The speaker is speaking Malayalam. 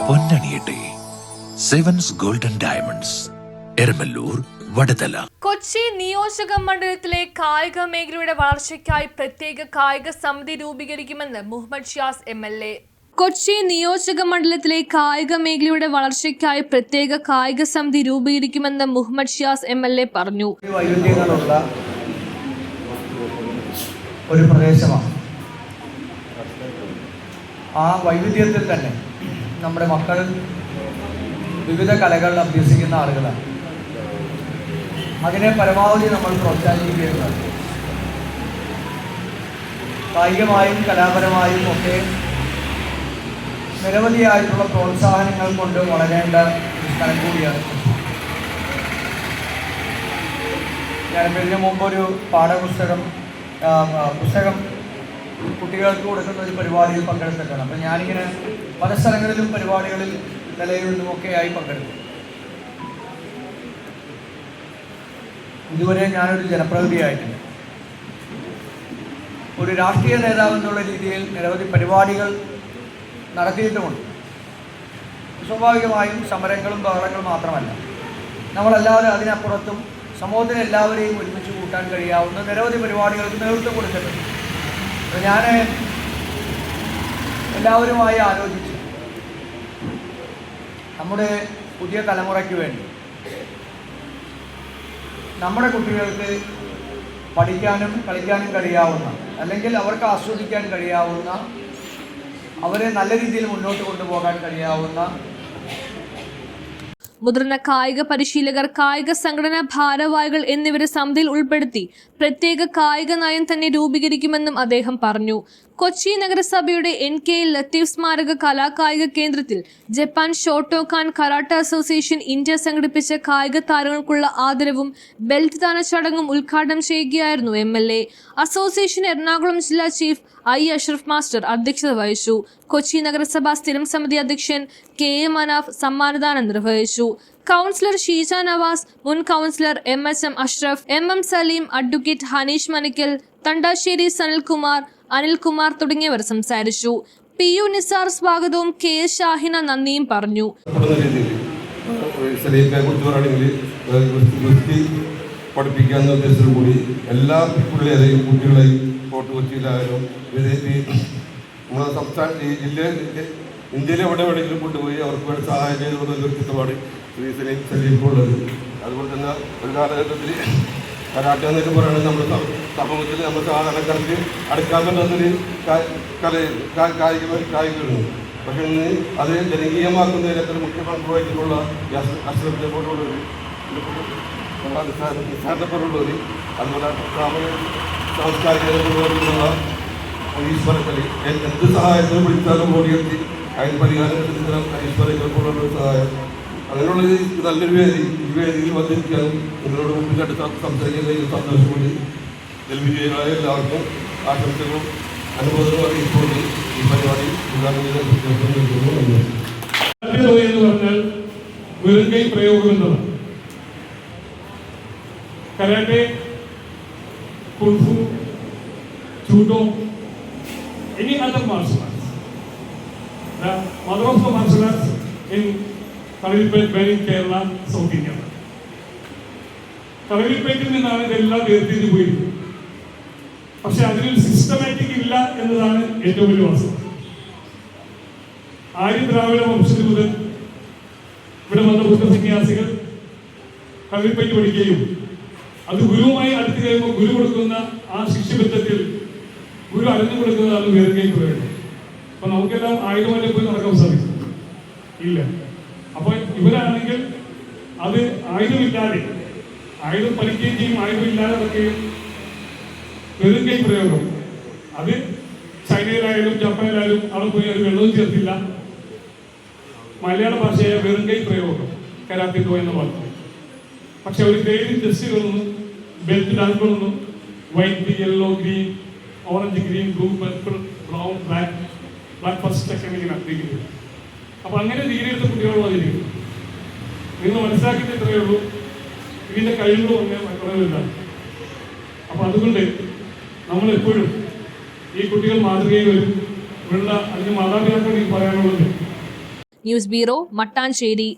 പൊന്നണിയട്ടെ. Sevens Golden Diamonds, Eramallur, Vadathala. Kochi നിയോജക മണ്ഡലത്തിലെ കായിക മേഖലയുടെ വളർച്ചയ്ക്കായി പ്രത്യേക കായിക സമിതി രൂപീകരിക്കുമെന്ന് മുഹമ്മദ് ഷിയാസ് MLA. കൊച്ചി നിയോജക മണ്ഡലത്തിലെ കായിക മേഖലയുടെ വളർച്ചയ്ക്കായി പ്രത്യേക കായിക സമിതി രൂപീകരിക്കുമെന്ന് മുഹമ്മദ് ഷിയാസ് MLA പറഞ്ഞു. വൈവിധ്യങ്ങളുള്ള ഒരു പ്രദേശമാണ്. ആ വൈവിധ്യത്തിൽ തന്നെ നമ്മുടെ മക്കൾ വിവിധ കലകൾ അഭ്യസിക്കുന്ന ആളുകളാണ്. അതിനെ പരമാവധി നമ്മൾ പ്രോത്സാഹിപ്പിക്കുകയാണ്. കായികമായും കലാപരമായും ഒക്കെ നിരവധിയായിട്ടുള്ള പ്രോത്സാഹനങ്ങൾ കൊണ്ട് വളരേണ്ട ഒരു സ്ഥലം കൂടിയാണ്. ഞാനിപ്പോൾ ഇതിനു മുമ്പൊരു പുസ്തകം കുട്ടികൾക്ക് കൊടുക്കുന്ന ഒരു പരിപാടിയിൽ പങ്കെടുത്തിട്ടാണ്. അപ്പം ഞാനിങ്ങനെ പല സ്ഥലങ്ങളിലും പരിപാടികളിൽ നിലയിലുമൊക്കെയായി പങ്കെടുത്തു. ഇതുവരെ ഞാനൊരു ജനപ്രതിനിധിയായിട്ടില്ല. ഒരു രാഷ്ട്രീയ നേതാവെന്നുള്ള രീതിയിൽ നിരവധി പരിപാടികൾ നടത്തിയിട്ടുമുണ്ട്. സ്വാഭാവികമായും സമരങ്ങളും ബഹളങ്ങളും മാത്രമല്ല, നമ്മളല്ലാതെ അതിനപ്പുറത്തും സമൂഹത്തിന് എല്ലാവരെയും ഒരുമിച്ച് കൂട്ടാൻ കഴിയാവുന്ന നിരവധി പരിപാടികൾക്ക് നേതൃത്വം കൊടുത്തിട്ടുണ്ട്. അപ്പോൾ ഞാൻ എല്ലാവരുമായി ആലോചിച്ച് നമ്മുടെ പുതിയ തലമുറയ്ക്ക് വേണ്ടി നമ്മുടെ കുട്ടികൾക്ക് പഠിക്കാനും കളിക്കാനും കഴിയാവുന്ന, അല്ലെങ്കിൽ അവർക്ക് ആസ്വദിക്കാൻ കഴിയാവുന്ന, അവരെ നല്ല രീതിയിൽ മുന്നോട്ട് കൊണ്ടുപോകാൻ കഴിയാവുന്ന മുതിർന്ന കായിക പരിശീലകർ, കായിക സംഘടനാ ഭാരവാഹികൾ എന്നിവരെ സമിതിയിൽ ഉൾപ്പെടുത്തി പ്രത്യേക കായിക നയം തന്നെ രൂപീകരിക്കുമെന്നും അദ്ദേഹം പറഞ്ഞു. കൊച്ചി നഗരസഭയുടെ NK ലത്തീഫ് സ്മാരക കലാകായിക കേന്ദ്രത്തിൽ Japan Shotokan karate association India സംഘടിപ്പിച്ച കായിക താരങ്ങൾക്കുള്ള ആദരവും ബെൽറ്റ് ദാന ചടങ്ങും ഉദ്ഘാടനം ചെയ്യുകയായിരുന്നു MLA. അസോസിയേഷൻ എറണാകുളം ജില്ലാ ചീഫ് I. അഷ്റഫ് മാസ്റ്റർ അധ്യക്ഷത വഹിച്ചു. കൊച്ചി നഗരസഭാ സ്ഥിരം സമിതി അധ്യക്ഷൻ KA മനാഫ് സമ്മാനദാനം നിർവഹിച്ചു. കൗൺസിലർ ഷീജ നവാസ്, മുൻ councillor MHM Ashraf, MM Saleem, advocate Hanish Manikkal, Thandassery Sanilkumar, Anilkumar തുടങ്ങിയവർ സംസാരിച്ചു. PU നിസാർ സ്വാഗതവും KS ഷാഹിന നന്ദിയും പറഞ്ഞു. പഠിപ്പിക്കാവുന്ന ഉദ്ദേശത്തോടു കൂടി എല്ലാ പിള്ളേരെയും കുട്ടികളെയും ഫോർട്ട് കൊച്ചിയിലായാലും നമ്മുടെ സംസ്ഥാന ഈ ഇന്ത്യയിലെ എവിടെയെങ്കിലും കൊണ്ടുപോയി അവർക്ക് വേണ്ടി സഹായം ചെയ്തുകൊണ്ട് ഒരു വ്യക്തിത്വമാണ് ശ്രീ സലീമുള്ളത്. അതുപോലെ തന്നെ ഒരു കാലഘട്ടത്തിൽ കരാട്ട എന്നൊക്കെ പറയുന്നത് നമ്മുടെ സമൂഹത്തിൽ നമ്മൾ സാധാരണക്കാർക്ക് അടുക്കാൻ പറ്റുന്നൊരു കായികമാണ്. പക്ഷേ ഇന്ന് അത് ജനകീയമാക്കുന്നതിനൊക്കെ മുഖ്യ പങ്ക് വഹിച്ചിട്ടുള്ള അശ്രദ്ധ പോലുള്ളവർ, നിസ്സാരപ്പെടുള്ളവർ, അതുപോലെ സാംസ്കാരിക ഈശ്വരക്കളി എന്ത് സഹായത്തിന് വിളിച്ചാലും ഓടിയെത്തി അതിന് പരിഹാരം ഈശ്വരക്കൾക്കുള്ള സഹായം, അങ്ങനെയുള്ള നല്ലൊരു വേദി ഈ വേദിയിൽ വന്നിരിക്കാനും നിങ്ങളോട് മുമ്പിൽ അടുത്ത് സംസാരിക്കുന്നതിൽ സന്തോഷം കൂടി വിജയികളായ എല്ലാവർക്കും ആശംസകളും അനുബോധങ്ങളും അറിയിച്ചുകൊണ്ട് ഈ പരിപാടി എന്ന് പറഞ്ഞാൽ വെറുങ്കൈ പ്രയോഗം എന്നതാണ്. Karate, kung fu, judo, any other martial arts. The mother of the martial arts in Kalalipet, Kerala, South India. കളരിപ്പേറ്റിൽ നിന്നാണ് ഇതെല്ലാം വേർതിരിഞ്ഞു പോയിരുന്നത്. പക്ഷെ അതിനൊരു സിസ്റ്റമാറ്റിക് ഇല്ല എന്നതാണ് ഏറ്റവും വലിയ വസ്തുത. ആര്യ ദ്രാവിഡ വംശത്തിൽ മുതൽ ഇവിടെ വന്ന ബുദ്ധസന്യാസികൾ കളരിപ്പേറ്റ് പഠിക്കുകയും അത് ഗുരുവുമായി അടുത്ത് കഴിയുമ്പോൾ ഗുരു കൊടുക്കുന്ന ആ ശിഷ്യബദ്ധത്തിൽ ഗുരു അറിഞ്ഞു കൊടുക്കുന്നതാണ് വേർകൈ പ്രയോഗം. അപ്പൊ നമുക്കെല്ലാം ആയുധമല്ലേ പോയി നടക്കാൻ സാധിക്കും? ഇല്ല. അപ്പൊ ഇവരാണെങ്കിൽ അത് ആയുധമില്ലാതെ, ആയുധം പഠിക്കുകയും ചെയ്യും, ആയുധമില്ലാതെ നടക്കുകയും വെറുങ്കൈ പ്രയോഗം. അത് ചൈനയിലായാലും ജപ്പാനിലായാലും അവിടെ പോയി അത് വെള്ളവും ചേർത്തില്ല. മലയാള ഭാഷയായ വെറുങ്കൈ പ്രയോഗം കരാത്തിക്കോ എന്ന വാക്ക്. പക്ഷെ അവർ ഡെയിലി ടെസ്റ്റുകളൊന്നും ബെൽറ്റ് ഡാൻസുകളൊന്നും white, yellow, green, orange, green, blue, purple, brown, black first ഒക്കെ ഇങ്ങനെ ഡിഗ്രി. അപ്പൊ അങ്ങനെ ഡിഗ്രി എടുത്ത കുട്ടികളും അതിരിക്കും. നിങ്ങൾ മനസ്സിലാക്കിയിട്ട് ഇത്രയേ ഉള്ളൂ. ഇതിന്റെ കഴിവുകളും അങ്ങനെ കുറവില്ല. അപ്പൊ അതുകൊണ്ട് നമ്മൾ എപ്പോഴും ഈ കുട്ടികൾ മാതൃകയിൽ വരും. ഇവരുടെ അതിന് മാതാപിതാക്കൾ പറയാനുള്ളത് ന്യൂസ് ബ്യൂറോ, മട്ടാഞ്ചേരി.